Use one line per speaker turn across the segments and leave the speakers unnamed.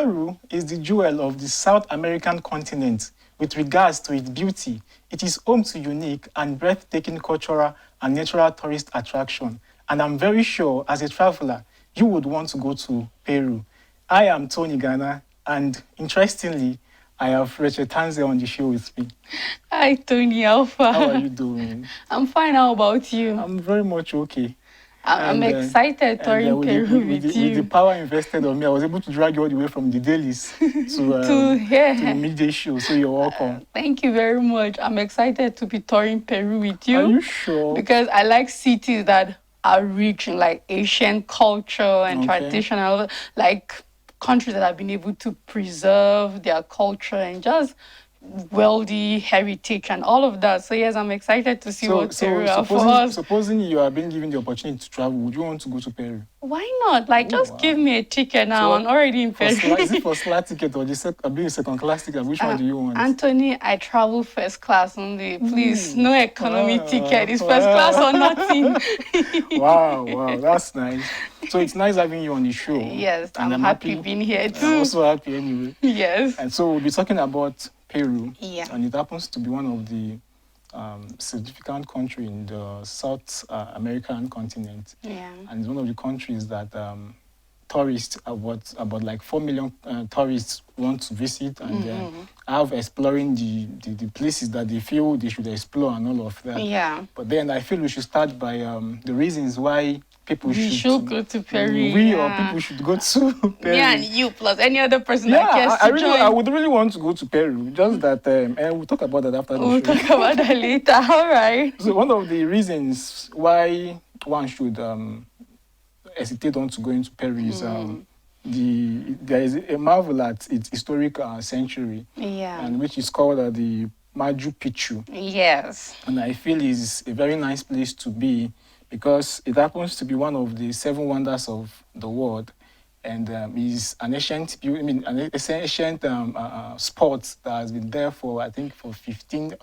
Peru is the jewel of the South American continent with regards to its beauty. It is home to unique and breathtaking cultural and natural tourist attraction. And I'm very sure, as a traveler, you would want to go to Peru. I am Tony Ghana, and interestingly, I have Rachel Tanze on the show with me.
Hi, Tony Alpha.
How are you doing?
I'm fine. How about you?
I'm very much okay.
I'm excited touring Peru with you.
With the power invested on me, I was able to drag you all the way from the dailies to the midday show. So you're welcome.
Thank you very much. I'm excited to be touring Peru with you.
Are you sure?
Because I like cities that are rich in like Asian culture and traditional, like countries that have been able to preserve their culture and just wealthy heritage and all of that. So yes, I'm excited to see what Peru are for us.
Supposing you are being given the opportunity to travel, would you want to go to Peru?
Why not? Like, just give me a ticket now. I'm already in Peru.
Is it first class ticket or being second class ticket? Which one do you want?
Anthony, I travel first class only. Please, no economy ticket. It's first class or nothing.
Wow, that's nice. So it's nice having you on the show.
Yes, and I'm happy being here too.
I'm also happy anyway.
Yes.
And so we'll be talking about Peru.
Yeah.
And it happens to be one of the significant country in the South American continent.
Yeah.
And it's one of the countries that tourists, about like 4 million tourists want to visit and have exploring the places that they feel they should explore and all of that.
Yeah.
But then I feel we should start by the reasons why people should
go to Peru.
Or people should go to Peru.
Yeah, and you plus any other person that cares to join.
I would really want to go to Peru. Just that, and we'll talk about that after the show.
We'll talk about that later. All right.
So one of the reasons why one should hesitate on to go into Peru is there is a marvel at its historic century, and which is called the Machu Picchu.
Yes.
And I feel is a very nice place to be, because it happens to be one of the 7 wonders of the world, and is an ancient sport that has been there for, I think,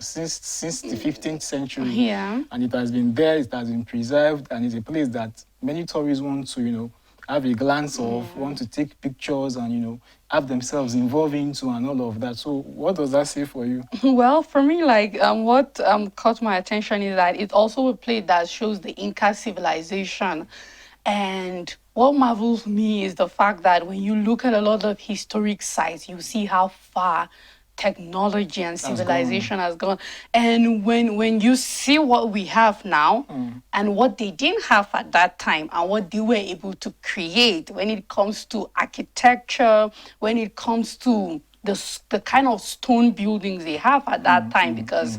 since the 15th century.
Yeah.
And it has been there, it has been preserved, and it's a place that many tourists want to, have a glance of, want to take pictures and, have themselves involved into and all of that. So what does that say for you?
Well, for me, like what caught my attention is that it's also a place that shows the Inca civilization. And what marvels me is the fact that when you look at a lot of historic sites, you see how far technology and civilization has gone. And when you see what we have now and what they didn't have at that time and what they were able to create when it comes to architecture, when it comes to the kind of stone buildings they have at that time, because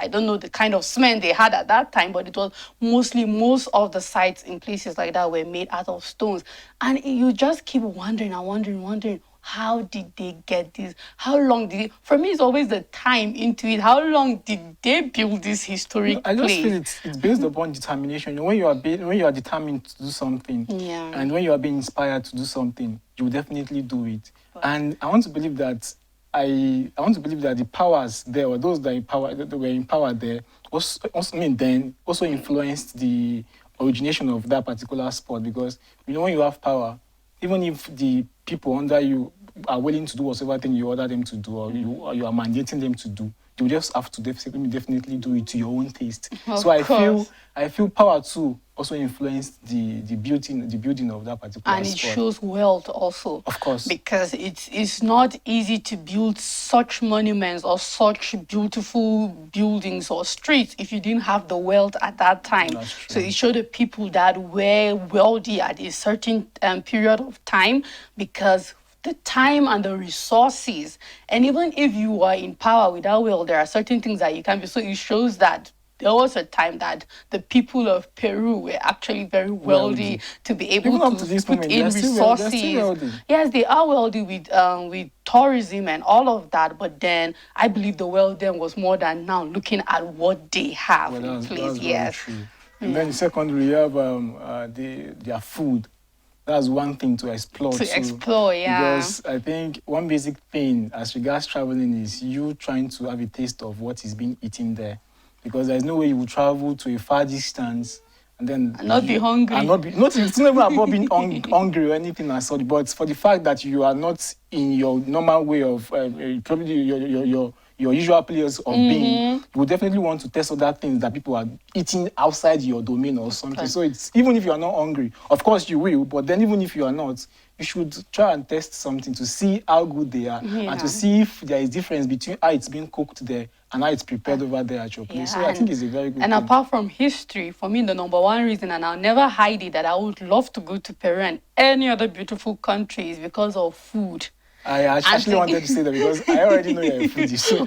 I don't know the kind of cement they had at that time, but it was most of the sites in places like that were made out of stones. And you just keep wondering and wondering, how did they get this? How long did it? For me, it's always the time into it. How long did they build this historic place?
I just feel it's based upon determination. When you are determined to do something, and when you are being inspired to do something, you will definitely do it. And I want to believe that the powers there, or those that were empowered there, also influenced the origination of that particular sport. Because when you have power, even if the people under you are willing to do whatever thing you order them to do, or you are mandating them to do, you just have to definitely do it to your own taste. So I feel power too also influenced the building of that particular
and
sport.
It shows wealth also,
of course, because
it's not easy to build such monuments or such beautiful buildings or streets if you didn't have the wealth at that time. So it showed the people that were wealthy at a certain period of time, because the time and the resources, and even if you are in power without wealth, there are certain things that you can be. So it shows that there was a time that the people of Peru were actually very wealthy to be able to put in resources. Yes, they are wealthy with tourism and all of that. But then I believe the wealth then was more than now, looking at what they have in place. Yes.
True. And then secondly, you have their food. That's one thing to explore. Because I think one basic thing as regards traveling is you trying to have a taste of what is being eaten there. Because there's no way you will travel to a far distance and then
And not be hungry.
And not be, not, it's not even about being hungry or anything like that, but for the fact that you are not in your normal way of probably your usual place of being, you will definitely want to test other things that people are eating outside your domain or something. So it's, even if you are not hungry, of course you will, but then even if you are not, you should try and test something to see how good they are and to see if there is difference between how it's being cooked there and how it's prepared over there at your place. So I think it's a very good
And
thing.
apart from history, for me, the number one reason, and I'll never hide it, that I would love to go to Peru and any other beautiful country is because of food.
I actually wanted to say that because I already know you're a foodie, so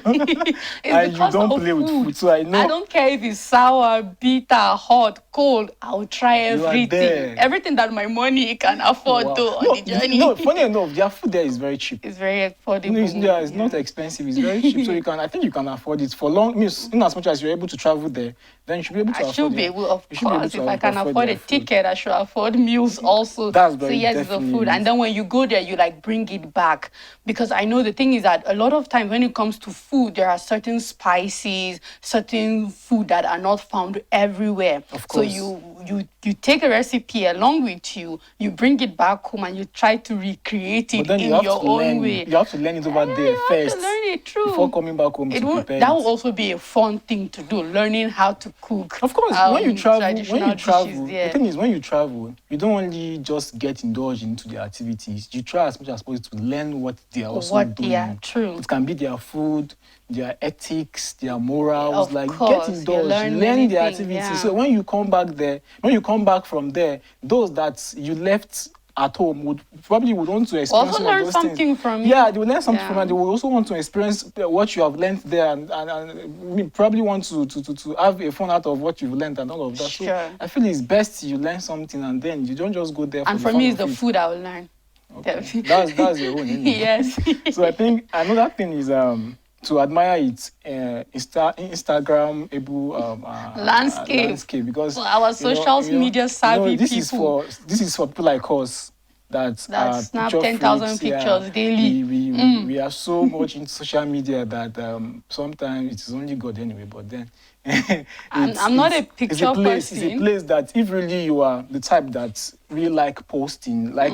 and you don't play with food, so I know.
I don't care if it's sour, bitter, hot, cold. I'll try everything. Everything that my money can afford to on the journey.
No, funny enough, their food there is very cheap.
It's very affordable.
It's not expensive. It's very cheap, so I think you can afford it for long. Means in as much as you're able to travel there, then you should be able to afford it.
I should be able, of course. If I can afford a ticket, I should afford meals also.
That's very
so yes, it's the food, and then when you go there, you like bring it back, because I know the thing is that a lot of times when it comes to food, there are certain spices, certain food that are not found everywhere.
Of course.
So you take a recipe along with you, you bring it back home, and you try to recreate it in your own way.
You have to learn it over there first.
To learn it, true.
Before coming back home to prepare
that will also be a fun thing to do, learning how to cook.
Of course, when you travel, the thing is, when you travel, you don't only just get indulged into the activities. You try as much as possible to learn what they are also doing.
Yeah, true.
It can be their food, their ethics, their morals.
Of
like
course,
get indulged, learn the activities.
Yeah.
So when you come back from there, those that you left at home would want to experience
also learn
those
something
things.
from you.
Yeah, they will learn something from it. They will also want to experience what you have learned there, and probably want to have a fun out of what you've learned and all of that.
Sure.
So I feel it's best you learn something and then you don't just go there.
And for me, it's the food I will learn.
Okay. That's your own.
Yes.
So I think another thing is to admire its Instagram-able landscape, because
our social media savvy people.
This is for people like us that
snap 10,000 pictures daily.
We are so much in social media that sometimes it's only God anyway. But then
I'm not a picture person.
It's a place that if really you are the type that really like posting, like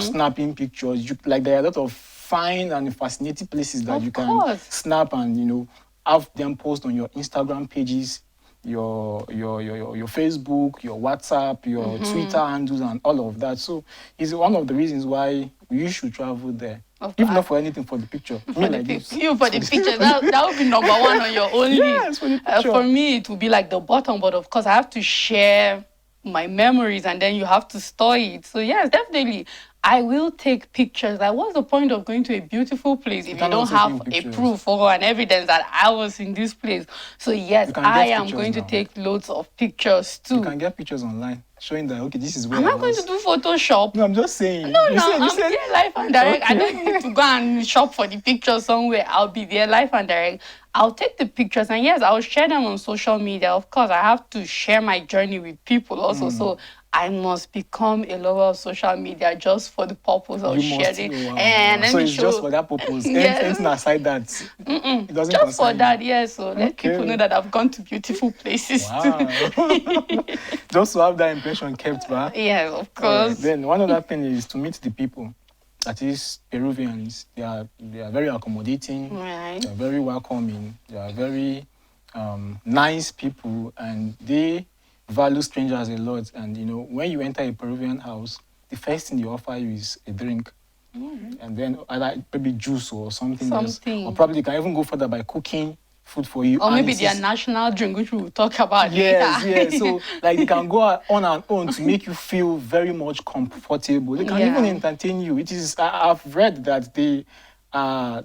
snapping pictures, there are a lot of fine and fascinating places that you can snap and have them post on your Instagram pages, your Facebook, your WhatsApp, your Twitter handles, and all of that. So it's one of the reasons why you should travel there. If not for anything, for the picture.
For the picture, that would be number one on your own list. For me, it would be like the bottom, but of course, I have to share my memories, and then you have to store it. So yes, definitely, I will take pictures. Like, what's the point of going to a beautiful place if you don't have a proof or an evidence that I was in this place? So yes, I am going to take loads of pictures too.
You can get pictures online showing that, okay, this is where
I'm not going to do Photoshop.
No, I'm just saying.
No, I'm there live and direct. Okay. I don't need to go and shop for the picture somewhere. I'll be there live and direct. I'll take the pictures, and yes, I'll share them on social media. Of course, I have to share my journey with people also. So I must become a lover of social media just for the purpose of sharing. And
so it's just for that purpose. Anything aside that, it doesn't
just for that, yes. So let people know that I've gone to beautiful places too.
Just to have that impression kept back.
Yeah, of course.
Then one other thing is to meet the people. That is Peruvians. They are very accommodating.
Right.
They are very welcoming. They are very nice people, and they value strangers a lot. And when you enter a Peruvian house, the first thing they offer you is a drink, and then either maybe juice or something else. Or probably they can even go further by cooking food for you.
Or maybe their national drink, which we will talk about later.
Yes. So they can go on and on to make you feel very much comfortable. They can even entertain you. I've read that they are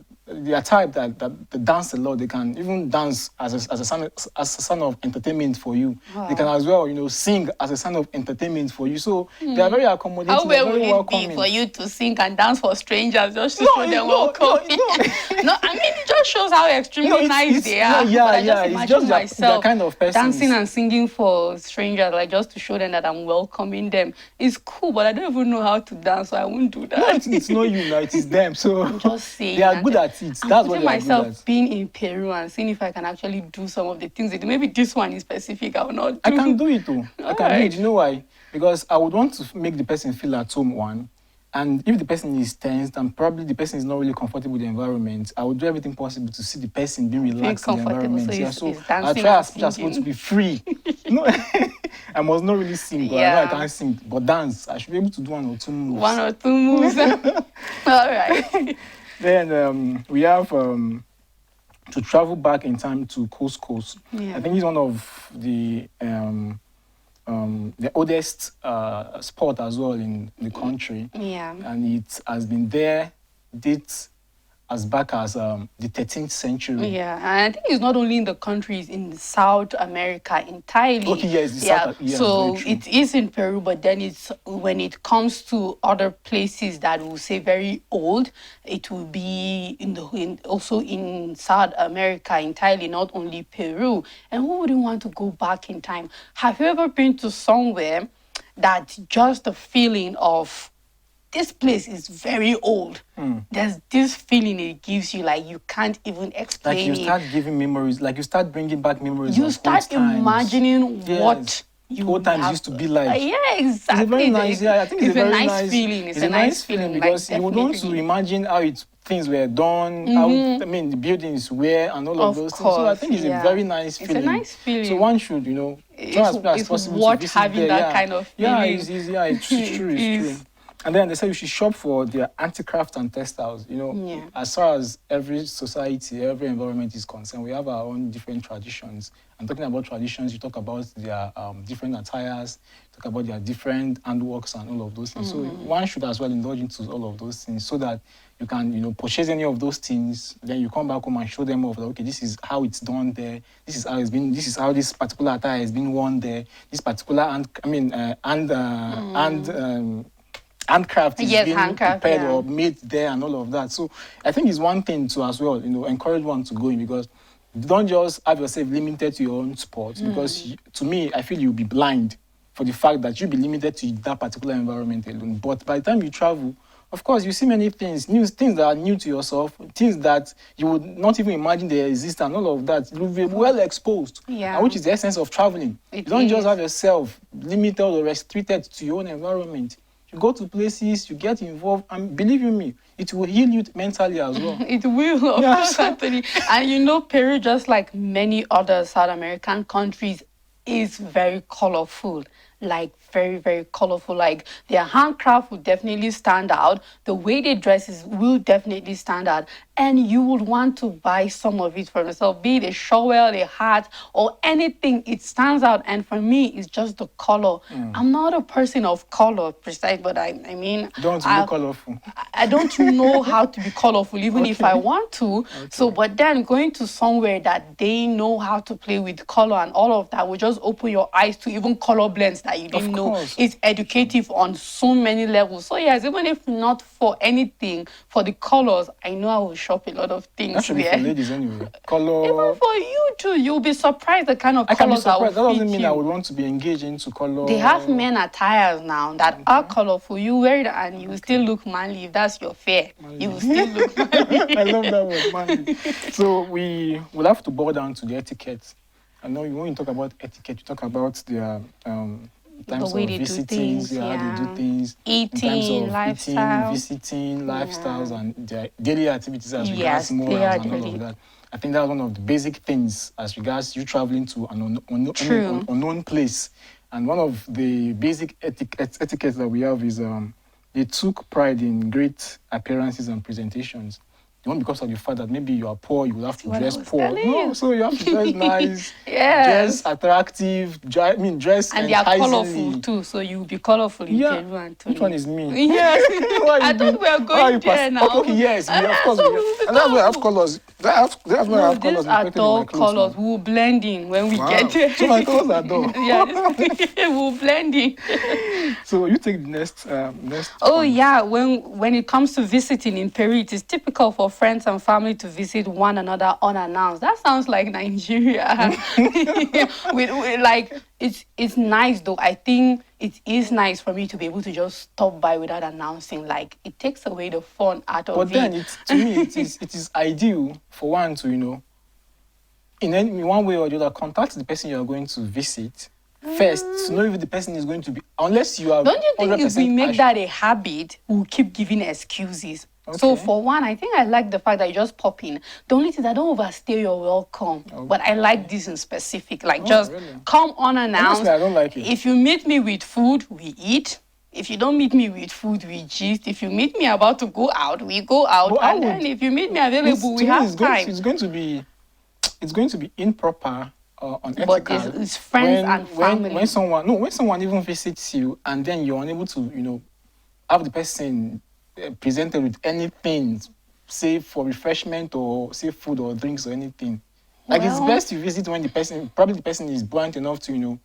type that dance a lot. They can even dance as a sign of entertainment for you. Wow. They can as well, sing as a sign of entertainment for you. So they are very accommodating.
How well would it be for you to sing and dance for strangers just to show them welcome? No, I mean, it just shows how extremely nice they are.
It's just their kind of person.
Dancing and singing for strangers, like just to show them that I'm welcoming them. It's cool, but I don't even know how to dance, so I won't do that.
No, it's not you now, it is them. So
I'm just saying
they are good at at it. That's what
putting
they are good
myself
at.
being in Peru and seeing if I can actually do some of the things. Maybe this one in specific, I will not do.
I can do it too. I can do
right.
it. You know why? Because I would want to make the person feel at home, one. And if the person is tensed and probably the person is not really comfortable with the environment, I would do everything possible to see the person being relaxed in the environment.
So
I'll try as much as possible to be free. No, I must not really sing, but I know I can't sing. But dance, I should be able to do one or two moves.
One or two moves. All right.
Then we have to travel back in time to Coast Coast.
Yeah.
I think it's one of the oldest sport as well in the country.
Yeah.
And it has been there, dates as back as the 13th century.
Yeah, and I think it's not only in the countries in South America entirely.
Okay, yes,
so it is in Peru, but then it's when it comes to other places that we'll say very old, it will be also in South America entirely, not only Peru. And who wouldn't want to go back in time? Have you ever been to somewhere that just the feeling of this place is very old? There's this feeling it gives you, like you can't even explain it.
Like you start giving memories, like you start bringing back memories.
You start imagining what
old times used to be like.
Yeah, exactly.
It's a very nice, I think it's a very
nice feeling. It's a nice feeling
because you would want to imagine how things were done, how the buildings were, and all of those things. So I think it's a very nice feeling.
It's a nice feeling.
So one should, try as much as possible to visit
having
there.
that kind of feeling.
Yeah, it's true. It's true. And then they say you should shop for their anti-craft and textiles. As far as every society, every environment is concerned, we have our own different traditions. And talking about traditions, you talk about their different attires, talk about their different handworks and all of those things. So one should as well indulge into all of those things so that you can, purchase any of those things. Then you come back home and show them off. Like, okay, this is how it's done there. This is how it's been. This is how this particular attire has been worn there. This particular handcraft is being prepared or made there and all of that. So I think it's one thing to as well, encourage one to go in, because don't just have yourself limited to your own sport, because to me, I feel you'll be blind for the fact that you'll be limited to that particular environment alone. But by the time you travel, of course, you see many things, new things that are new to yourself, things that you would not even imagine they exist, and all of that. You'll be well exposed, which is the essence of traveling. You don't just have yourself limited or restricted to your own environment. You go to places, you get involved, and believe you me, it will heal you mentally as well.
It will, certainly. And Peru, just like many other South American countries, is very colorful. Like very, very colorful. Like their handcraft will definitely stand out. The way they dress will definitely stand out. And you would want to buy some of it for yourself, be it a shawl, a hat, or anything. It stands out. And for me, it's just the color. I'm not a person of color, precise, but I mean...
Don't be colorful.
I don't know how to be colorful, even if I want to. Okay. So, but then going to somewhere that they know how to play with color and all of that will just open your eyes to even color blends that you didn't know. It's educative on so many levels. So yes, even if not for anything, for the colors, I know I will shop a lot of things.
That should be for ladies anyway. Color.
Even for you too, you'll be surprised the kind of colors that will fit you.
That doesn't mean I would want to be engaged into color.
They have men attires now that are colorful. You wear it and you still look manly. If that's your fare, you will still look manly.
I love that word, manly. So we will have to boil down to the etiquette. I know when you talk about etiquette, you talk about the times of visiting, how they do things,
eating, lifestyle,
visiting, lifestyles, and their daily activities as regards morals and all of that. I think that's one of the basic things as regards you traveling to an unknown place. And one of the basic etiquettes that we have is they took pride in great appearances and presentations. Not because of the fact that maybe you are poor, you will have to dress poor. No, so you have to dress nice, dress attractive, dress
and they are colorful too, so you'll be colorful in Peru and
Which one is me?
Yes. I thought we are going there now.
Okay, yes, of course. And that's why I have colors. That's why I have colors.
These are dull colors. We'll blend in when we get there.
So my colors are dull.
We'll blend in.
So you take the next.
Oh yeah, when it comes to visiting in Peru, it is typical for friends and family to visit one another unannounced. That sounds like Nigeria. Like it's nice though. I think it is nice for me to be able to just stop by without announcing. Like, it takes away the fun out of it.
But then, to me, it is ideal for one to, in one way or the other, contact the person you are going to visit first to know if the person is going to be, unless you are.
Don't you think if we make
assured.
that a habit, we'll keep giving excuses?
Okay.
So for one, I think I like the fact that you just pop in. The only thing, I don't overstay your welcome, but I like this in specific. Like, just
really?
come unannounced.
Honestly, I don't like it.
If you meet me with food, we eat. If you don't meet me with food, we gist. If you meet me about to go out, we go out.
But
And then if you meet me available, we have time.
It's going to be improper. Unethical.
But it's friends and family.
When someone even visits you and then you're unable to, have the person presented with anything, say for refreshment or say food or drinks or anything. Like, it's best you visit when the person is buoyant enough to,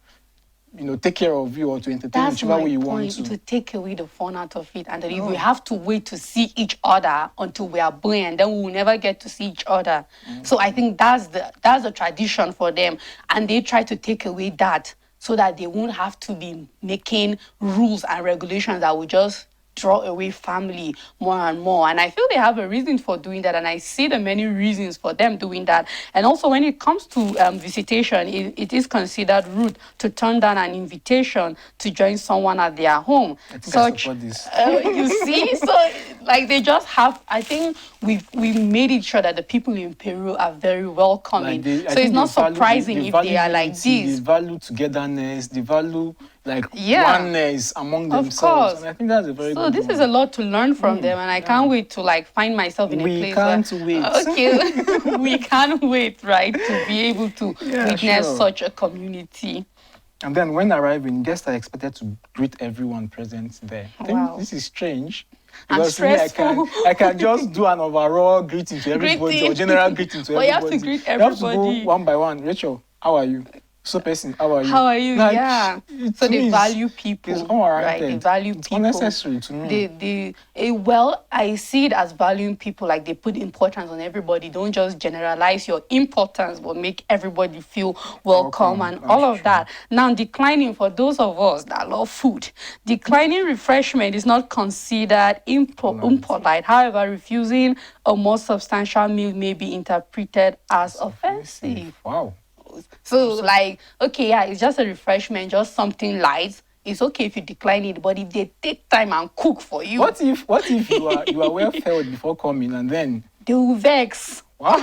take care of you or to entertain whichever way you want to.
To take away the fun out of it, and then if we have to wait to see each other until we are buoyant, then we will never get to see each other. So I think that's the tradition for them, and they try to take away that so that they won't have to be making rules and regulations that will just draw away family more and more. And I feel they have a reason for doing that, and I see the many reasons for them doing that. And also, when it comes to visitation, it is considered rude to turn down an invitation to join someone at their home.
I think I support this.
You see, so like they just have. I think we've made it sure that the people in Peru are very welcoming. So it's not surprising if they are like this.
They value togetherness. They value oneness among themselves.
Of course.
And I think that's a very good
this is a lot to learn from them, and I can't wait to find myself in a place
where... We can't wait.
Okay, we can't wait, right, to be able to witness such a community.
And then when arriving, guests are expected to greet everyone present there. I think this is strange. Because me, I can just do an overall greeting to everybody or general greeting to everybody.
But you have to greet everybody.
You have to go one by one. Rachel, how are you? So person, how are you?
How are you? So they value people.
It's unwarranted.
Right? They value
it's
people.
It's unnecessary to me.
I see it as valuing people. Like, they put importance on everybody. Don't just generalize your importance, but make everybody feel welcome and all of that. Now, declining, for those of us that love food, declining refreshment is not considered impolite. However, refusing a more substantial meal may be interpreted as offensive.
Wow.
So, it's just a refreshment, just something light. It's okay if you decline it, but if they take time and cook for you,
what if you are well fed before coming and then
they will vex?
Wow.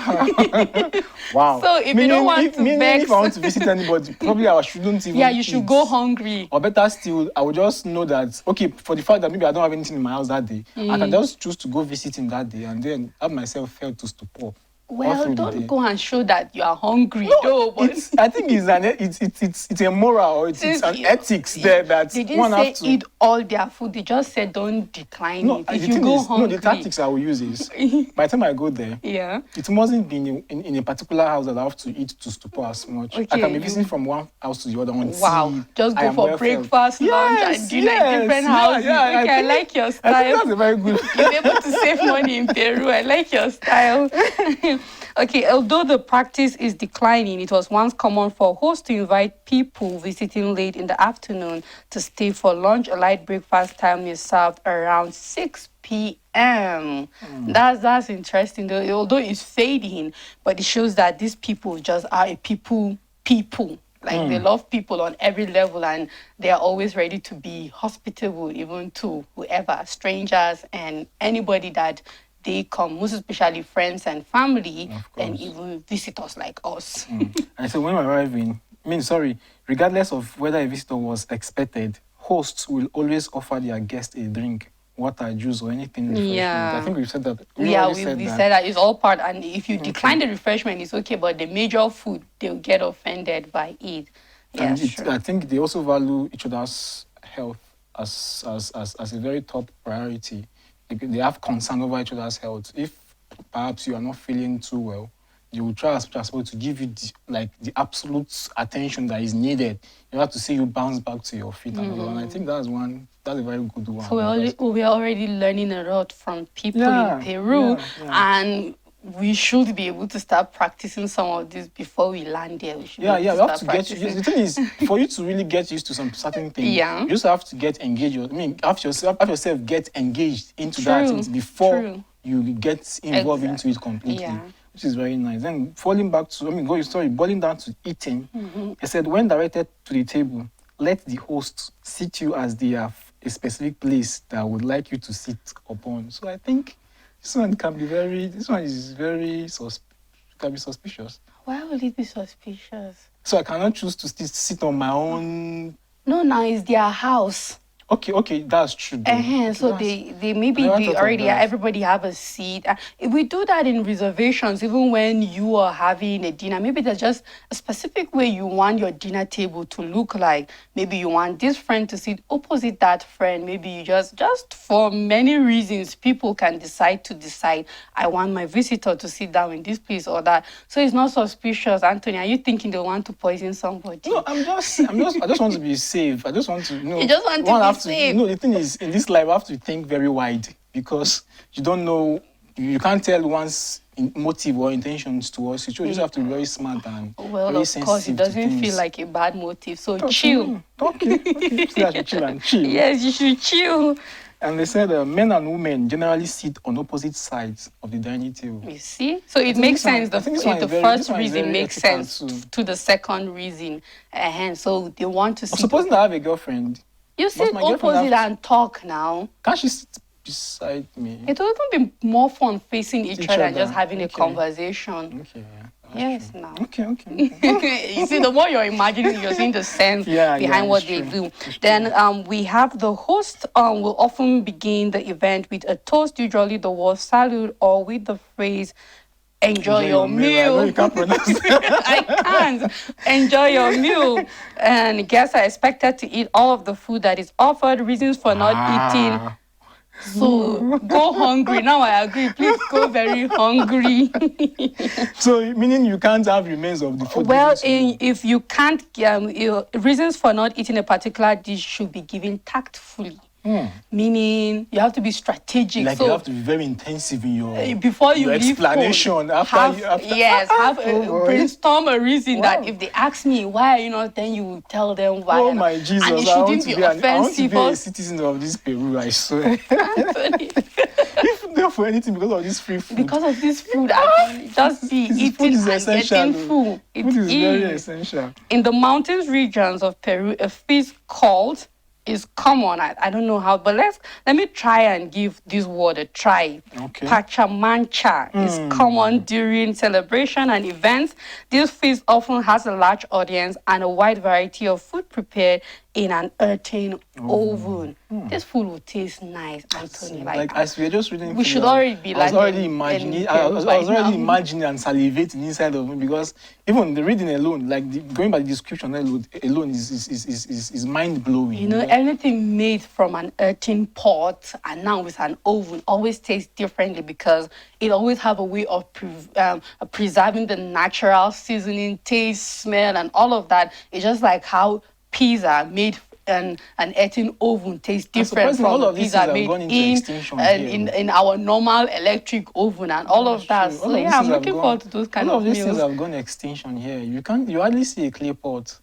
Wow.
So if you don't want to vex,
if I want to visit anybody, probably I shouldn't even.
Yeah, you should go hungry.
Or better still, I would just know that, okay, for the fact that maybe I don't have anything in my house that day, I can just choose to go visit him that day and then have myself fed to stupor.
Well, don't go and show that you are hungry.
No, but I think it's a moral or it's an ethics there that
they didn't
one
say
have to
eat all their food. They just said don't decline it. If you go hungry,
the tactics I will use is by the time I go there, it mustn't be in a particular house that I have to eat to stupor as much. Okay, I can be visiting from one house to the other one.
Wow, just go for breakfast, lunch, and dinner in different houses.
Yeah,
I like your style.
I think that's a very good.
You're able to save money in Peru. I like your style. Okay, although the practice is declining, it was once common for hosts to invite people visiting late in the afternoon to stay for lunch. A light breakfast time is served around 6 p.m. That's interesting, though. Although it's fading, but it shows that these people just are a people. Like, they love people on every level, and they are always ready to be hospitable, even to whoever, strangers and anybody that they come, most especially friends and family, and even visitors like us.
And so when we're arriving, regardless of whether a visitor was expected, hosts will always offer their guest a drink, water, juice, or anything refreshment. I think we've said that. We
said that. It's all part, and if you decline the refreshment, it's okay, but the major food, they'll get offended by it.
I think they also value each other's health as a very top priority. They have concern over each other's health. If perhaps you are not feeling too well, they will try as much as possible to give you the absolute attention that is needed. You have to see you bounce back to your feet and all. And I think that's a very good one.
So we're already learning a lot from people in Peru, and we should be able to start practicing some of this before we land there. We should
Yeah,
be
yeah,
able
you
to
have
start
to get.
practicing.
The thing is, for you to really get used to some certain thing,
Yeah.
you just have to get engaged. I mean, have yourself get engaged into that
True,
thing before
true.
you get involved into it completely,
Yeah.
which is very nice. Then falling back to, boiling down to eating.
Mm-hmm.
I said, when directed to the table, let the host sit you as they have a specific place that would like you to sit upon. So I think this one is very can be suspicious.
Why would it be suspicious?
So I cannot choose to sit on my own.
No, now it's their house.
Okay, that's true. Okay,
So they maybe
I never
they
thought of
already
that.
everybody have a seat. If we do that in reservations, even when you are having a dinner, maybe there's just a specific way you want your dinner table to look like. Maybe you want this friend to sit opposite that friend. Maybe you just for many reasons, people can decide, I want my visitor to sit down in this place or that. So it's not suspicious. Anthony, are you thinking they want to poison somebody?
No, I just want to be safe. I just want to,
You just want to be safe.
The thing is, in this life, I have to think very wide because you don't know, you can't tell one's motive or intentions towards it. You just have to be very smart and very sensitive.
Of course, it doesn't feel like a bad motive. So chill.
Okay. So I should chill and chill.
Yes, you should chill.
And they said men and women generally sit on opposite sides of the dining table.
You see? So it makes sense. The first reason makes sense to the second reason. So they want to sit.
Supposing I have a girlfriend.
You sit opposite and talk now.
Can't she sit beside me?
It will even be more fun facing each other and just having a conversation.
Okay, yeah.
Yes, now.
Okay.
You see, the more you're imagining, you're seeing the sense behind what they do. Then we have the host will often begin the event with a toast, usually the word salute, or with the phrase, enjoy your meal.
I know you can't pronounce that.
I can't. Enjoy your meal. And guests are expected to eat all of the food that is offered. Reasons for not eating. So go hungry. Now I agree. Please go very hungry.
So meaning you can't have remains of the food.
Well, if you can't, reasons for not eating a particular dish should be given tactfully. Meaning you have to be strategic.
Like you have to be very intensive in your
before you
your
leave
explanation
home,
after
brainstorm a reason that if they ask me why are you not, then you tell them why.
Oh my Jesus!
And it shouldn't be offensive.
I want to be a citizen of this Peru. I swear. If not for anything because of this free food.
Because of this food, I can just be eating and getting food.
Food is very essential.
In the mountains regions of Peru, a feast called is common. I don't know how, but let me try and give this word a try.
Okay.
Pachamancha is common during celebration and events. This feast often has a large audience and a wide variety of food prepared in an earthen oven. This food will taste nice, Anthony.
Like as we're just reading,
we should already be like.
I was already imagining. I was already imagining and salivating inside of me because even the reading alone, going by the description alone is mind blowing.
You know, anything made from an earthen pot and now with an oven always tastes differently because it always have a way of preserving the natural seasoning, taste, smell, and all of that. It's just like how pizza made an earthen oven tastes different from pizza made in our normal electric oven and all of that. So I'm looking forward to those kind of meals.
All of these things have gone extinction here. You hardly see a clay pot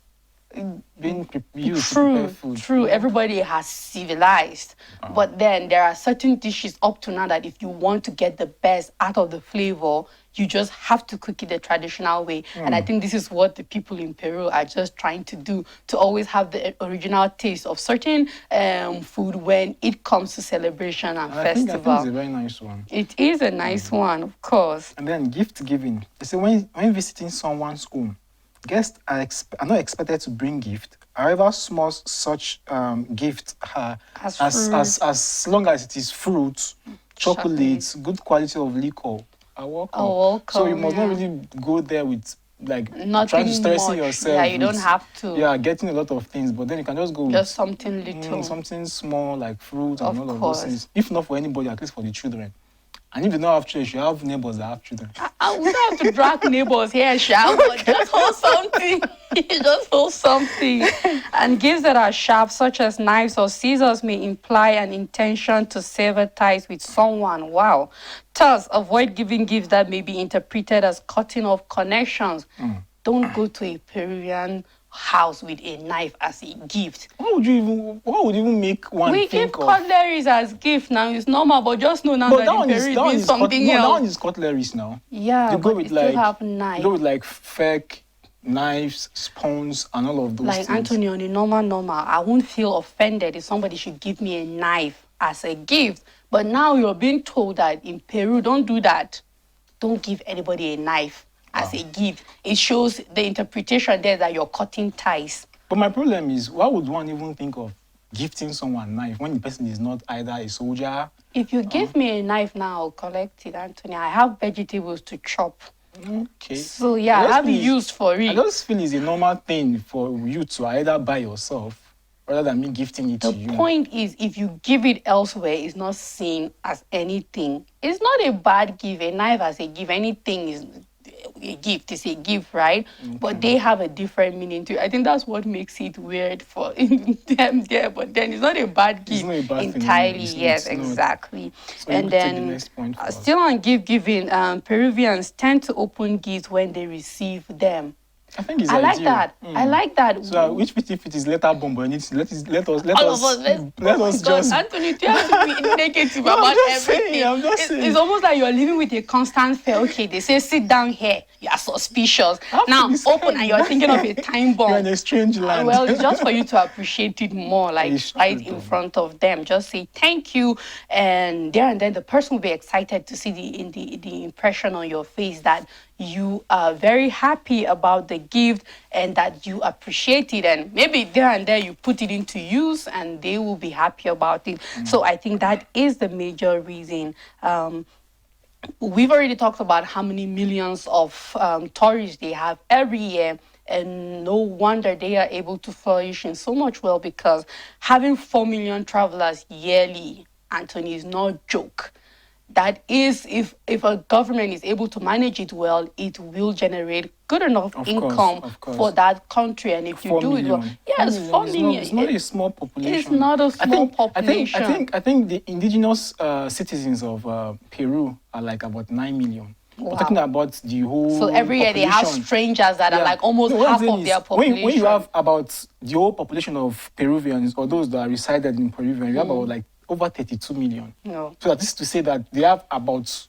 being used to prepare food.
True. Everybody has civilized. But then there are certain dishes up to now that if you want to get the best out of the flavor, you just have to cook it the traditional way. And I think this is what the people in Peru are just trying to do, to always have the original taste of certain food when it comes to celebration and festival.
I think it's a very nice one.
It is a nice one, of course.
And then gift giving. They say when visiting someone's home, guests are not expected to bring gift. However small such gift as long as it is fruits, chocolates, good quality of liquor, are welcome. So you must not really go there with
nothing
trying to stress yourself.
Yeah, you don't have to.
Yeah, getting a lot of things, but then you can just go
just something little,
something small like fruit and all of those things. If not for anybody, at least for the children. And if you don't have children, you have neighbors that have children.
We don't have to drag neighbors here, Sha, but just hold something. Just hold something. And gifts that are sharp, such as knives or scissors, may imply an intention to sever ties with someone. Wow. Thus, avoid giving gifts that may be interpreted as cutting off connections. Don't go to a Peruvian house with a knife as a gift.
What would even make one
We
think
give
of?
cutleries as gift now. It's normal, but just know now
But
that in Peru it means something
that one
else.
is cutleries now.
Yeah,
You go
but
with
you still
like
have
you
knife.
go with like fake knives, spoons, and all of those
Like
things.
Anthony, on a normal, I won't feel offended if somebody should give me a knife as a gift. But now you're being told that in Peru, don't do that. Don't give anybody a knife as a gift. It shows the interpretation there that you're cutting ties.
But my problem is, why would one even think of gifting someone a knife when the person is not either a soldier?
If you give me a knife now, I'll collect it, Anthony. I have vegetables to chop.
Okay.
So yeah, I have it used for it.
I just feel it's a normal thing for you to either buy yourself rather than me gifting it to you.
The point is, if you give it elsewhere, it's not seen as anything. It's not a bad gift. A knife as a gift, anything is a gift. It's a gift, right? Okay. But they have a different meaning to it. I think that's what makes it weird for them there. But then it's not a bad gift.
It's not a bad
entirely.
Thing,
yes, exactly.
So
and then still on gift giving, Peruvians tend to open gifts when they receive them.
I think it's
like that. I like that.
So which if it is letter bomb, let us
just Anthony, you have to be negative about everything.
I'm just saying.
It's almost like you're living with a constant fear. Okay, they say sit down here. You are suspicious. Now open and you're thinking of a time bomb.
You're in a strange land.
Well, it's just for you to appreciate it more, like right in front of them. Just say thank you, and then the person will be excited to see the impression on your face that you are very happy about the gift and that you appreciate it, and maybe there and there you put it into use and they will be happy about it. So I think that is the major reason. We've already talked about how many millions of tourists they have every year, and no wonder they are able to flourish in so much well, because having 4 million travelers yearly, Anthony, is no joke. That is, if a government is able to manage it well, it will generate good enough income for that country. And if you do it well, yes, 4 million.
It's not a small population.
It's not a small population.
I think the indigenous citizens of Peru are like about 9 million. Wow. We're talking about the whole.
So every year they have strangers that are like almost half of their population.
When you have about the whole population of Peruvians or those that resided in Peruvian, you have about like over 32 million.
No.
So that is to say that they have about,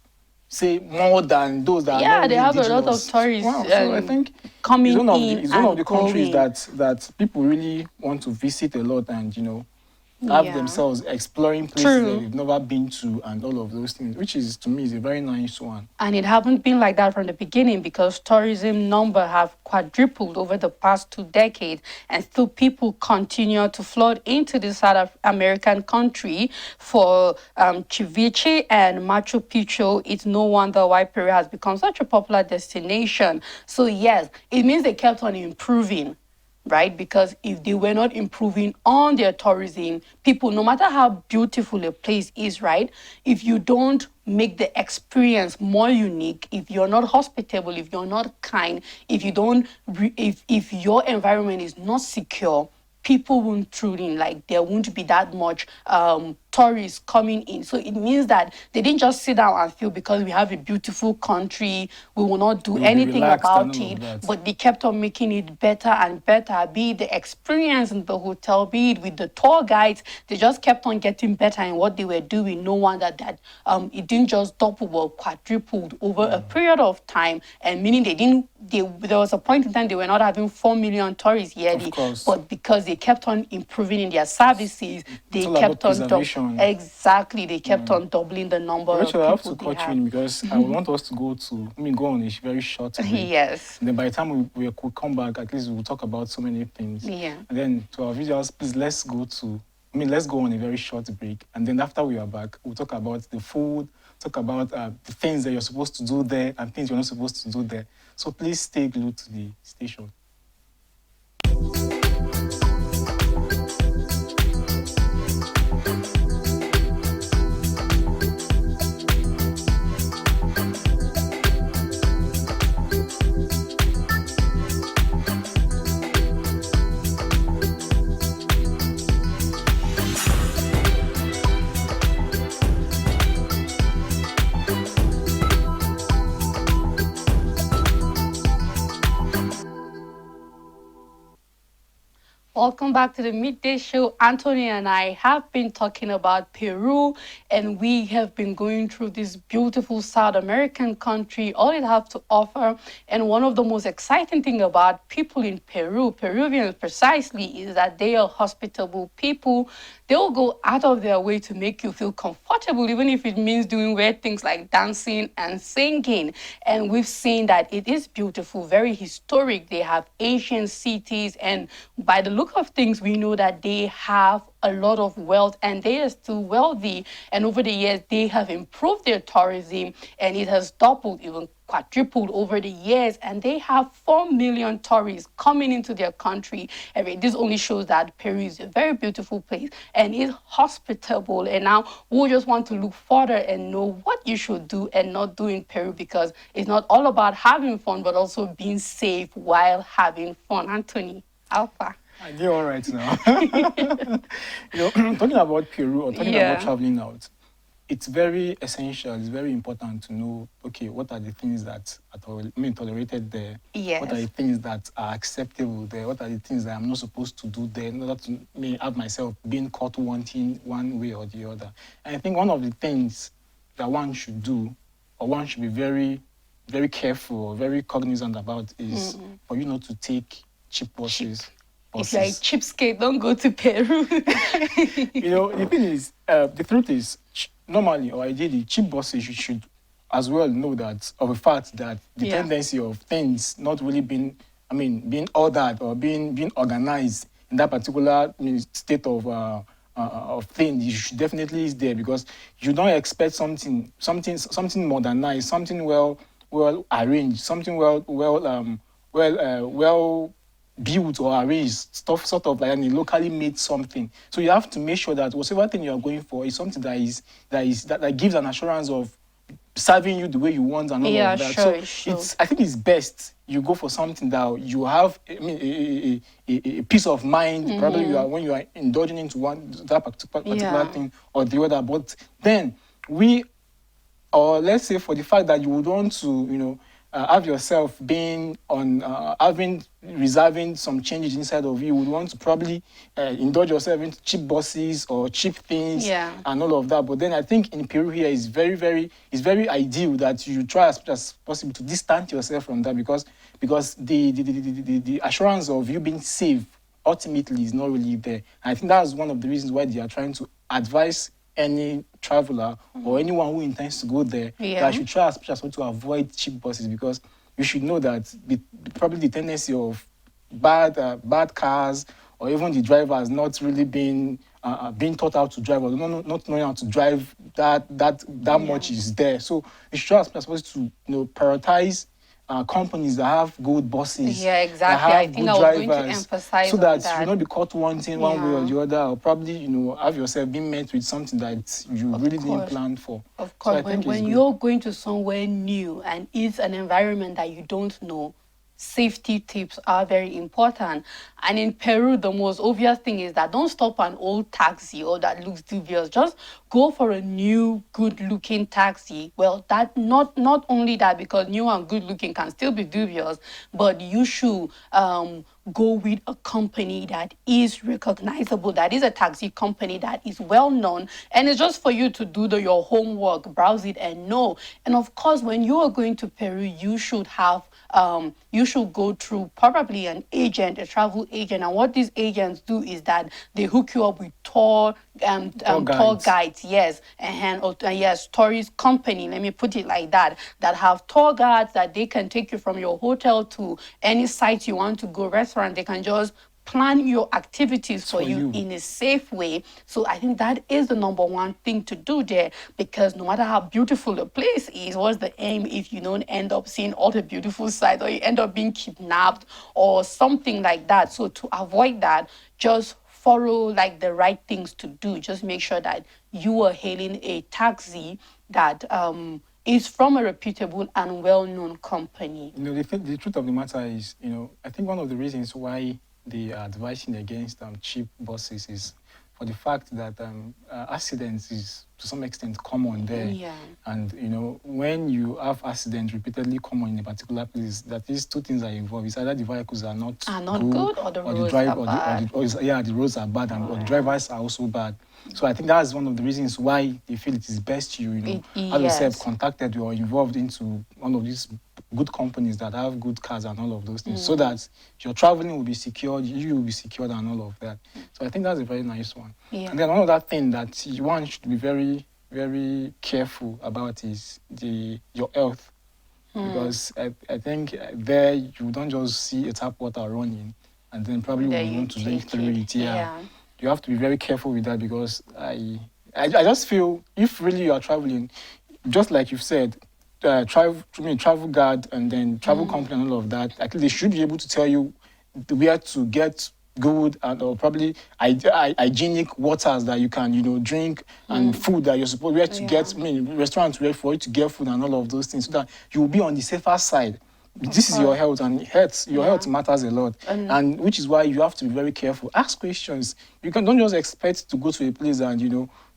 say, more than those that are
they have indigenous. A lot of tourists.
Wow. So I think
coming
it's one of the countries that people really want to visit a lot and, have themselves exploring places that they've never been to and all of those things, which is, to me, is a very nice one.
And it haven't been like that from the beginning, because tourism number have quadrupled over the past 2 decades, and still people continue to flood into the South American country for ceviche and Machu Picchu. It's no wonder why Peru has become such a popular destination. So yes, it means they kept on improving. Right? Because if they were not improving on their tourism, people, no matter how beautiful a place is, right? If you don't make the experience more unique, if you're not hospitable, if you're not kind, if you don't, if your environment is not secure, people won't tune in. Like there won't be that much tourists coming in. So it means that they didn't just sit down and feel because we have a beautiful country, we will not do anything about it. But they kept on making it better and better, be it the experience in the hotel, be it with the tour guides. They just kept on getting better in what they were doing. No wonder that it didn't just double or quadrupled over a period of time. And meaning there was a point in time they were not having 4 million tourists yearly. But because they kept on improving in their services, they kept on exactly. They kept on doubling the number of people.
I have to cut you in because I want us to go on a very short break.
Yes.
And then by the time we could come back, at least we'll talk about so many things.
Yeah.
And then to our videos, please let's go on a very short break. And then after we are back, we'll talk about the food, talk about the things that you're supposed to do there and things you're not supposed to do there. So please stay glued to the station.
Welcome back to the Midday Show. Anthony and I have been talking about Peru, and we have been going through this beautiful South American country, all it has to offer. And one of the most exciting thing about people in Peru, Peruvians precisely, is that they are hospitable people. They will go out of their way to make you feel comfortable, even if it means doing weird things like dancing and singing. And we've seen that it is beautiful, very historic. They have ancient cities, and by the look of things, we know that they have a lot of wealth and they are still wealthy. And over the years, they have improved their tourism and it has doubled, even quadrupled over the years. And they have 4 million tourists coming into their country. This only shows that Peru is a very beautiful place and is hospitable. And now we just want to look further and know what you should do and not do in Peru, because it's not all about having fun, but also being safe while having fun. Anthony, Alpha.
I do all right now. Talking about Peru or talking about traveling out, it's very essential, it's very important to know, okay, what are the things that are tolerated there?
Yes.
What are the things that are acceptable there? What are the things that I'm not supposed to do there in order to have myself being caught wanting one way or the other? And I think one of the things that one should do, or one should be very, very careful or very cognizant about, is for you not to take cheap buses.
If you're a cheapskate, don't go to Peru.
The thing is, the truth is, normally or ideally, cheap buses, you should as well know that, of the fact that the tendency of things not really being ordered or being organized in that particular state of things, you should definitely is there, because you don't expect something modernized, something well arranged, something well built or arranged, stuff sort of like locally made something. So you have to make sure that whatever thing you are going for is something that gives an assurance of serving you the way you want and all of that.
Sure.
I think it's best you go for something that you have a peace of mind. Probably when you are indulging into that particular thing or the other. But then let's say for the fact that you would want to have yourself being on reserving some changes inside of you, would want to probably indulge yourself into cheap buses or cheap things and all of that. But then I think in Peru here is very ideal that you try as much as possible to distance yourself from that, because the assurance of you being safe ultimately is not really there. And I think that's one of the reasons why they are trying to advise any traveler or anyone who intends to go there that should try as much as possible to avoid cheap buses, because you should know that probably the tendency of bad cars or even the drivers not really being taught how to drive, or not knowing how to drive that much is there. So you should try as much as possible to
prioritize
companies that have good buses.
Yeah, exactly. I think I was going to emphasize
so that you will not be caught wanting one way or the other, or probably have yourself being met with something that you really didn't plan for.
Of course, when you're going to somewhere new and it's an environment that you don't know, safety tips are very important. And in Peru, the most obvious thing is that don't stop an old taxi or that looks dubious. Just go for a new, good-looking taxi. Well, that not only that, because new and good-looking can still be dubious, but you should go with a company that is recognizable, that is a taxi company that is well known, and it's just for you to do your homework, browse it, and know. And of course, when you are going to Peru, you should go through probably an agent, a travel agent. And what these agents do is that they hook you up with tour guides, yes, yes, tourist company, let me put it like that have tour guides that they can take you from your hotel to any site you want to go, restaurant. They can just plan your activities for you in a safe way. So I think that is the number one thing to do there, because no matter how beautiful the place is, what's the aim if you don't end up seeing all the beautiful sights, or you end up being kidnapped or something like that? So to avoid that, just follow like the right things to do. Just make sure that you are hailing a taxi that is from a reputable and well-known company.
The truth of the matter is, I think one of the reasons why they are advising against cheap buses is for the fact that accidents is to some extent common there.
Yeah.
And when you have accidents repeatedly common in a particular place, that is two things are involved. It's either the vehicles are not
good, or the roads are bad.
The roads are bad, and or the drivers are also bad. So I think that's one of the reasons why they feel it is best you have yourself contacted or involved into one of these good companies that have good cars and all of those things, so that your traveling will be secured, you will be secured, and all of that. So I think that's a very nice one.
Yeah.
And then one other thing that one should be very, very careful about is your health. Because I think there you don't just see a tap water running and then probably you want to drink through it. Yeah. You have to be very careful with that, because I just feel if really you are traveling, just like you've said, travel guard and then travel company and all of that, I think they should be able to tell you where to get good and or probably hygienic waters that you can drink, and food that you're supposed where to get, restaurants where for you to get food and all of those things, so that you will be on the safer side. This is your health, and your health matters a lot, and which is why you have to be very careful. Ask questions. Don't just expect to go to a place and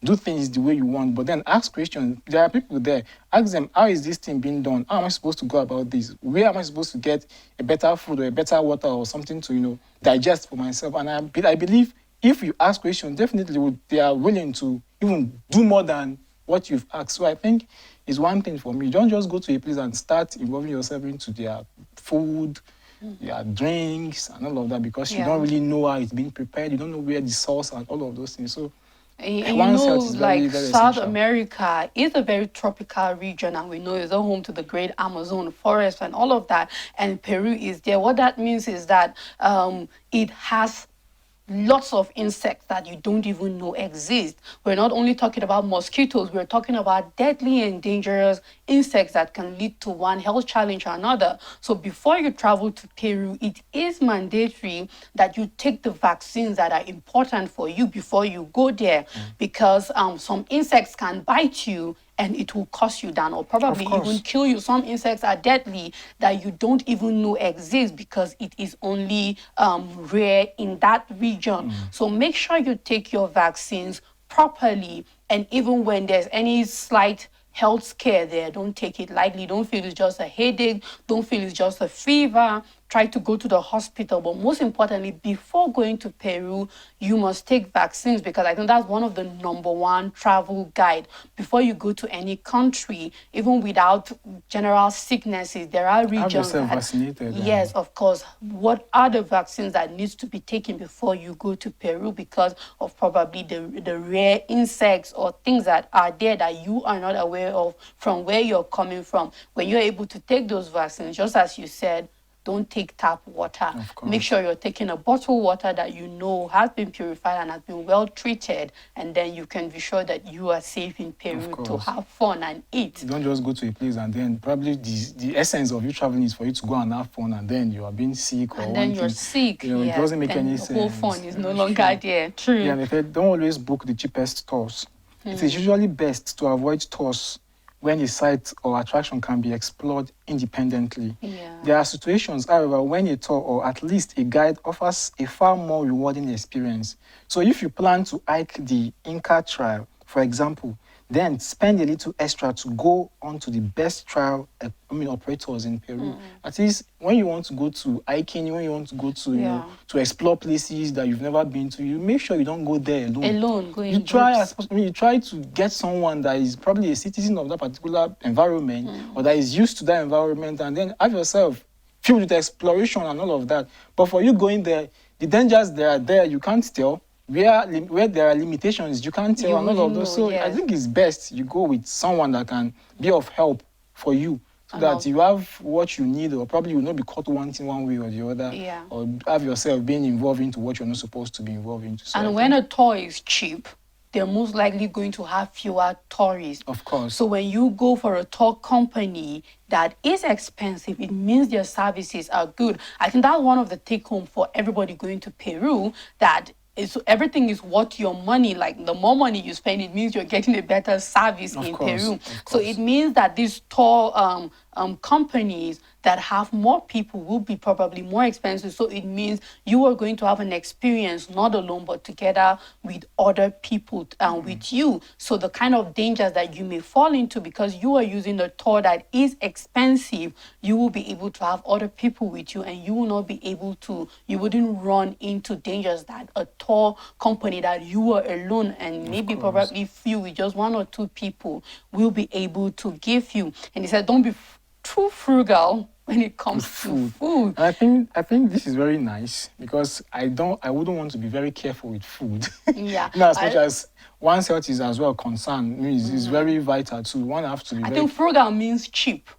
do things the way you want, but then ask questions. There are people there. Ask them, how is this thing being done? How am I supposed to go about this? Where am I supposed to get a better food or a better water or something to digest for myself? And I believe if you ask questions, definitely they are willing to even do more than what you've asked. So I think it's one thing for me. Don't just go to a place and start involving yourself into their food, their drinks, and all of that, because you don't really know how it's being prepared. You don't know where the source and all of those things. So
like
very
South
essential.
America is a very tropical region, and we know it's a home to the great Amazon forest and all of that. And Peru is there. What that means is that it has lots of insects that you don't even know exist. We're not only talking about mosquitoes, we're talking about deadly and dangerous insects that can lead to one health challenge or another. So before you travel to Peru, it is mandatory that you take the vaccines that are important for you before you go there, because some insects can bite you and it will cost you down or probably even kill you. Some insects are deadly that you don't even know exist because it is only rare in that region. So make sure you take your vaccines properly, and even when there's any slight health scare there, don't take it lightly. Don't feel it's just a headache. Don't feel it's just a fever. Try to go to the hospital. But most importantly, before going to Peru, you must take vaccines, because I think that's one of the #1 travel guide. Before you go to any country, even without general sicknesses, there are regions
Have yourself vaccinated.
Yes, of course. What are the vaccines that needs to be taken before you go to Peru, because of probably the rare insects or things that are there that you are not aware of from where you're coming from. When you're able to take those vaccines, just as you said, don't take tap water. Make sure you're taking a bottled water that you know has been purified and has been well treated, and then you can be sure that you are safe in Peru to have fun and eat.
Don't just go to a place and then probably the essence of you traveling is for you to go and have fun, and then you are being sick,
and then you're sick.
It doesn't make any sense.
The whole fun is no longer there. True.
Yeah, and they said don't always book the cheapest tours. It is usually best to avoid tours when a site or attraction can be explored independently. There are situations, however, when a tour or at least a guide offers a far more rewarding experience. So if you plan to hike the Inca Trail, for example, then spend a little extra to go on to the best trail operators in Peru. At least when you want to go to hiking, when you want to go to to explore places that you've never been to, you make sure you don't go there alone. You try to get someone that is probably a citizen of that particular environment or that is used to that environment, and then have yourself filled with exploration and all of that. But for you going there, the dangers that are there, you can't tell. Where there are limitations, you can't tell, and all of those. So I think it's best you go with someone that can be of help for you, so that you have what you need, or probably you will not be caught wanting one way or the other, or have yourself being involved into what you're not supposed to be involved into. So
and when a tour is cheap, they're most likely going to have fewer tourists.
Of course.
So when you go for a tour company that is expensive, it means their services are good. I think that's one of the take home for everybody going to Peru, that everything is worth your money. Like the more money you spend, it means you're getting a better service in Peru. So it means that these tour companies that have more people will be probably more expensive. So it means you are going to have an experience not alone, but together with other people with you. So the kind of dangers that you may fall into because you are using a tour that is expensive, you will be able to have other people with you, and you will not be able to, you wouldn't run into dangers that a tour company that you are alone and maybe probably few with just one or two people will be able to give you. And he said, don't be too frugal when it comes to food.
And I think this is very nice because I wouldn't want to be very careful with food.
Yeah.
As much as one's health is as well concerned, it's very vital too. One have to be
I think frugal means cheap.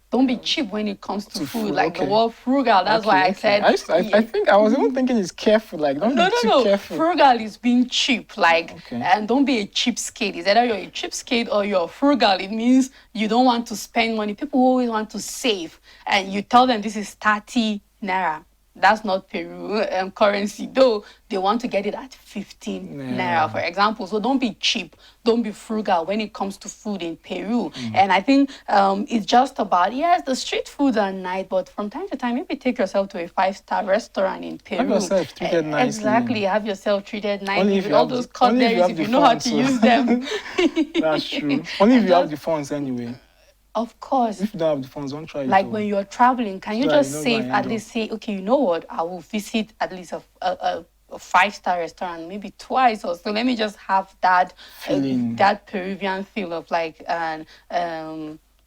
Don't be cheap when it comes to food. Like the word frugal, that's why I said.
I think I was even thinking it's careful. Like don't be too careful.
Frugal is being cheap. Like and don't be a cheapskate. It's either you're a cheapskate or you're frugal. It means you don't want to spend money. People always want to save, and you tell them this is 30 naira. That's not Peru currency, though they want to get it at 15 naira, for example. So don't be cheap, don't be frugal when it comes to food in Peru. And I think it's just about, yes, the street foods are nice, but from time to time, maybe take yourself to a 5-star restaurant in Peru.
Have yourself treated nicely.
Exactly, have yourself treated nicely with all those cutleries if you know how to use them.
That's true. Only if you have the funds anyway.
Of course.
If you don't have the funds, don't try it.
Like when you're traveling, can you just save at least say, okay, you know what? I will visit at least a 5-star restaurant, maybe twice or so. Let me just have that that Peruvian feel of like an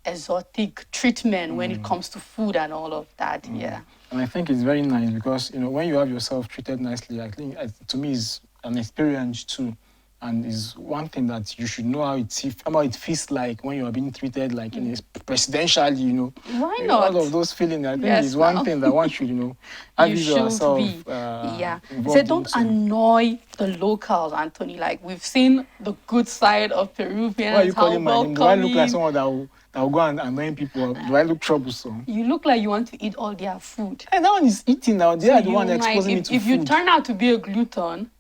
exotic treatment when it comes to food and all of that. Yeah.
And I think it's very nice because when you have yourself treated nicely, I think to me is an experience too. And is one thing that you should know how it feels like when you are being treated like in a presidentially,
Why not?
All of those feelings, I think is one thing that one should, have yourself.
So don't annoy the locals, Anthony. Like we've seen the good side of Peruvians.
Why are you calling my name? Do I look like someone that will go and annoy people? Do I look troublesome?
You look like you want to eat all their food.
And that one is eating now. They are the one exposing me to food.
If you turn out to be a glutton,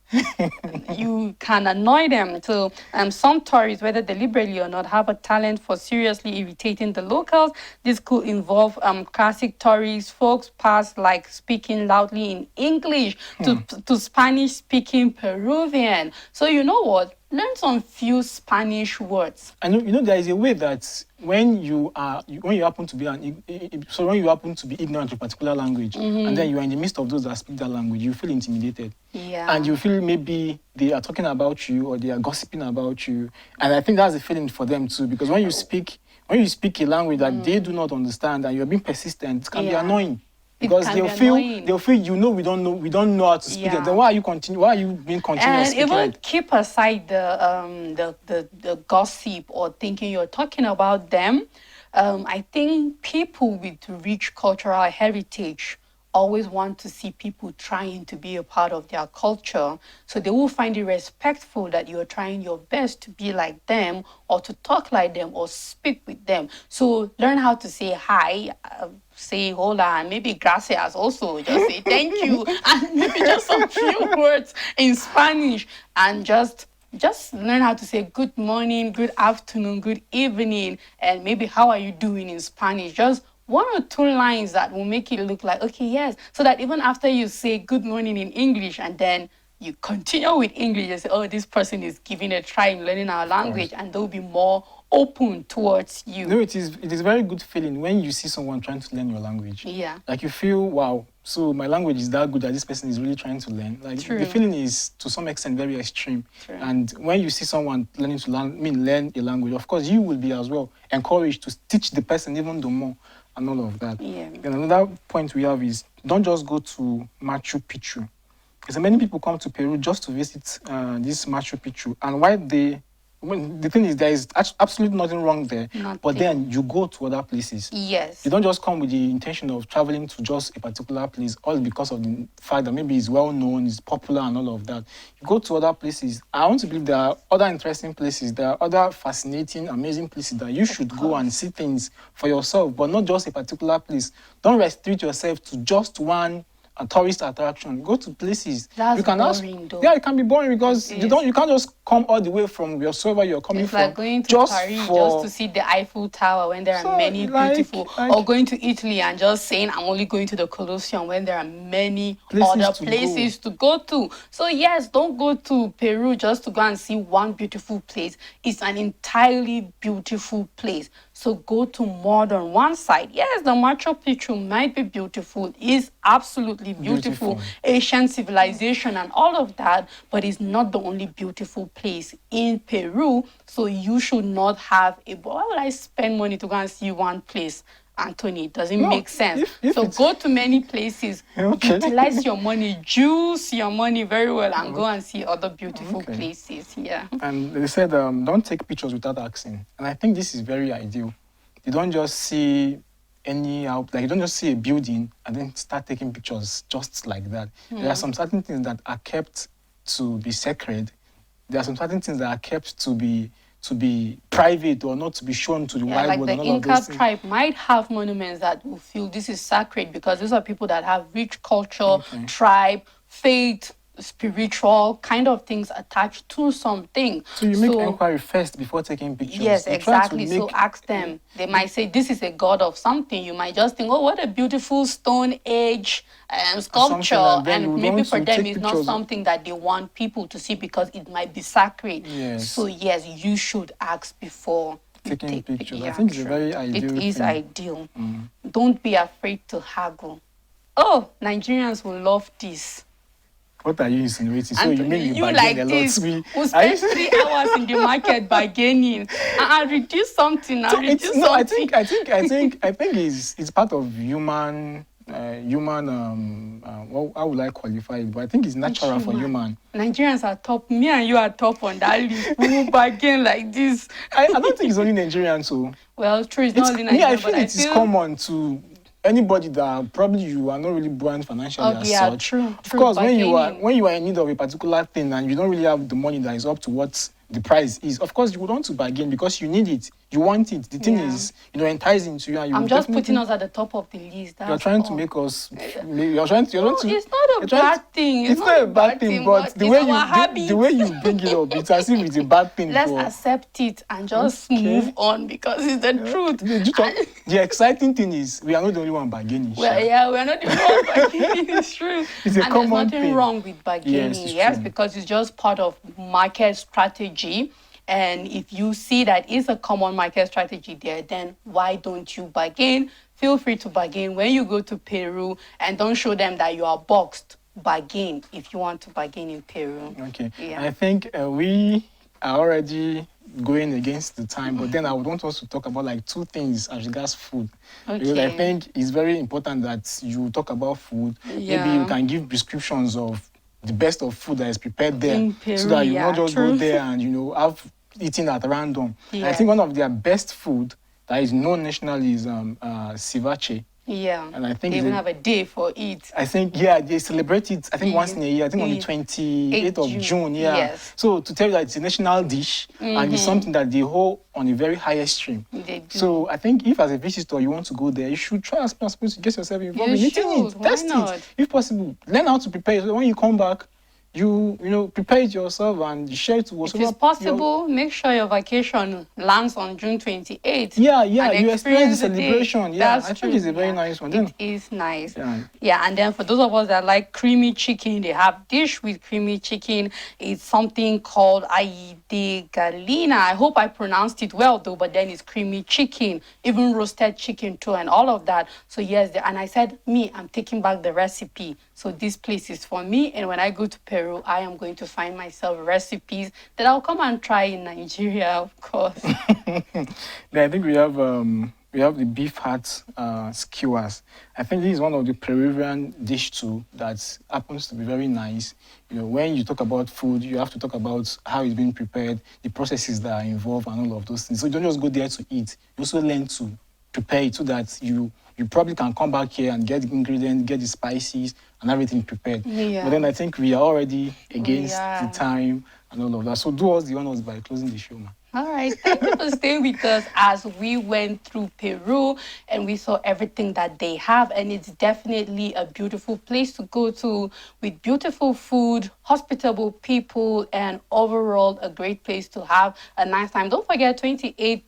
you can annoy them. So some tourists, whether deliberately or not, have a talent for seriously irritating the locals. This could involve classic tourist folks past like speaking loudly in English to Spanish speaking Peruvian. So you know what? Learn some few Spanish words.
And there is a way that when you happen to be ignorant to a particular language, and then you are in the midst of those that speak that language, you feel intimidated.
Yeah.
And you feel maybe they are talking about you or they are gossiping about you. And I think that's a feeling for them too, because when you speak a language that they do not understand and you're being persistent, it can be annoying. Because they'll feel we don't know how to speak it. Then why are you being continuous?
And even keep aside the gossip or thinking you're talking about them. I think people with rich cultural heritage always want to see people trying to be a part of their culture. So they will find it respectful that you're trying your best to be like them or to talk like them or speak with them. So learn how to say hi, say hola, and maybe gracias also. Just say thank you and maybe just some few words in Spanish, and just learn how to say good morning, good afternoon, good evening, and maybe how are you doing in Spanish. Just 1 or 2 lines that will make it look like, okay, yes. So that even after you say good morning in English and then you continue with English, you say, oh, this person is giving a try in learning our language, and they'll be more open towards you.
No, it is a very good feeling when you see someone trying to learn your language.
Yeah.
Like you feel, wow, so my language is that good that this person is really trying to learn. Like the feeling is to some extent very extreme.
True.
And when you see someone learn a language, of course you will be as well encouraged to teach the person even more and all of that.
Yeah.
And another point we have is don't just go to Machu Picchu. Because many people come to Peru just to visit this Machu Picchu, and the thing is, there is absolutely nothing wrong there. But then you go to other places.
Yes.
You don't just come with the intention of traveling to just a particular place, all because of the fact that maybe it's well known, it's popular and all of that. You go to other places. I want to believe there are other interesting places. There are other fascinating, amazing places that you should go and see things for yourself, but not just a particular place. Don't restrict yourself to just one a tourist attraction. Go to places.
That's
you can
boring, though.
Yeah, it can be boring because you can't just come all the way from wherever you're coming
it's
from.
Like going to Paris just to see the Eiffel Tower when there are many beautiful, or going to Italy and just saying I'm only going to the Colosseum when there are many other places to go to. So yes, don't go to Peru just to go and see one beautiful place. It's an entirely beautiful place. So go to more than one side. Yes, the Machu Picchu might be beautiful, is absolutely beautiful, ancient civilization and all of that, but it's not the only beautiful place in Peru. So you should not have why would I spend money to go and see one place? Anthony, it doesn't make sense. So go to many places, utilize your money, juice your money very well, and go and see other beautiful places. Yeah.
And they said, don't take pictures without asking. And I think this is very ideal. You don't just see you don't just see a building and then start taking pictures just like that. There are some certain things that are kept to be sacred. There are some certain things that are kept to be private or not to be shown to the wide
like
world.
The Inca tribe might have monuments that will feel this is sacred because these are people that have rich culture, tribe, faith, spiritual kind of things attached to something.
So you make inquiry first before taking pictures.
Yes, exactly. So ask them. They might say this is a god of something. You might just think, oh, what a beautiful stone age sculpture, and maybe for them it's not something that they want people to see because it might be sacred.
Yes.
So yes, you should ask before
taking pictures. I think it's a very ideal.
It is ideal. Don't be afraid to haggle. Oh, Nigerians will love this.
What are you insinuating? So you mean
you like this? We'll spend 3 hours in the market bargaining and reduce something. I think
it's part of human. How would I qualify it? But I think it's natural for human.
Nigerians are top. Me and you are top on that list. We will bargain like this.
I don't think it's only Nigerians. So
well, true. It's not only Nigerians.
I feel it is common to anybody that probably you are not really buoyant financially as such.
True.
Of course, when you are in need of a particular thing and you don't really have the money that is up to what the price is, of course you would want to bargain because you need it, you want it. The thing is, enticing to you. And
I'm just putting us at the top of the list.
You're trying to make us. You're trying to.
It's not a bad thing.
It's not a bad thing, but the way you bring it up, it's as if it's a bad thing.
Let's accept it and just move on because it's the truth.
The exciting thing is we are not the only one bargaining.
Well, we're not the only one bargaining. It's true.
It's a common thing.
There's nothing wrong with bargaining. Yes, because it's just part of market strategy. And if you see that it's a common market strategy there, then why don't you bargain? Feel free to bargain when you go to Peru, and don't show them that you are boxed. Bargain if you want to bargain in Peru.
Okay. Yeah. I think we are already going against the time, but then I would want us to talk about like 2 things as regards food. Okay. Because I think it's very important that you talk about food. Yeah. Maybe you can give prescriptions of the best of food that is prepared there, so that you not just go there and have eating at random. Yeah. I think one of their best food that is known nationally is ceviche.
Yeah.
And I think
they even have a day for it.
I think they celebrate it. I think once in a year. I think on the 28th of June. Yeah. Yes. So to tell you that it's a national dish and it's something that they hold on a very high stream.
They do.
So I think if as a visitor you want to go there, you should try as possible to get yourself involved in eating it, test it, if possible. Learn how to prepare it. So when you come back, you prepare it yourself and share it with
If it's possible, make sure your vacation lands on June 28th.
Yeah, you experience the celebration. Yeah, I think it's a very nice one.
It is nice. Yeah, and then for those of us that like creamy chicken, they have dish with creamy chicken. It's something called aide galina. I hope I pronounced it well though, but then it's creamy chicken, even roasted chicken too, and all of that. So yes, and I said, I'm taking back the recipe. So this place is for me, and when I go to Peru, I am going to find myself recipes that I'll come and try in Nigeria, of course.
I think we have the beef heart skewers. I think this is one of the Peruvian dish too that happens to be very nice. When you talk about food, you have to talk about how it's being prepared, the processes that are involved, and all of those things. So you don't just go there to eat. You also learn to prepare it so that you probably can come back here and get the ingredients, get the spices, and everything prepared. Yeah. But then I think we are already against the time and all of that. So do us the honors by closing the show, man.
All right. Thank you for staying with us as we went through Peru and we saw everything that they have. And it's definitely a beautiful place to go to with beautiful food, hospitable people, and overall a great place to have a nice time. Don't forget, 28th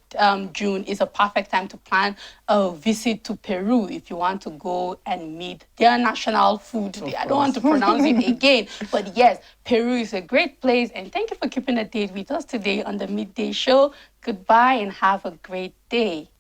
June is a perfect time to plan a visit to Peru if you want to go and meet their national food. I don't want to pronounce it again, but yes, Peru is a great place. And thank you for keeping a date with us today on the Midday Show. Goodbye and have a great day.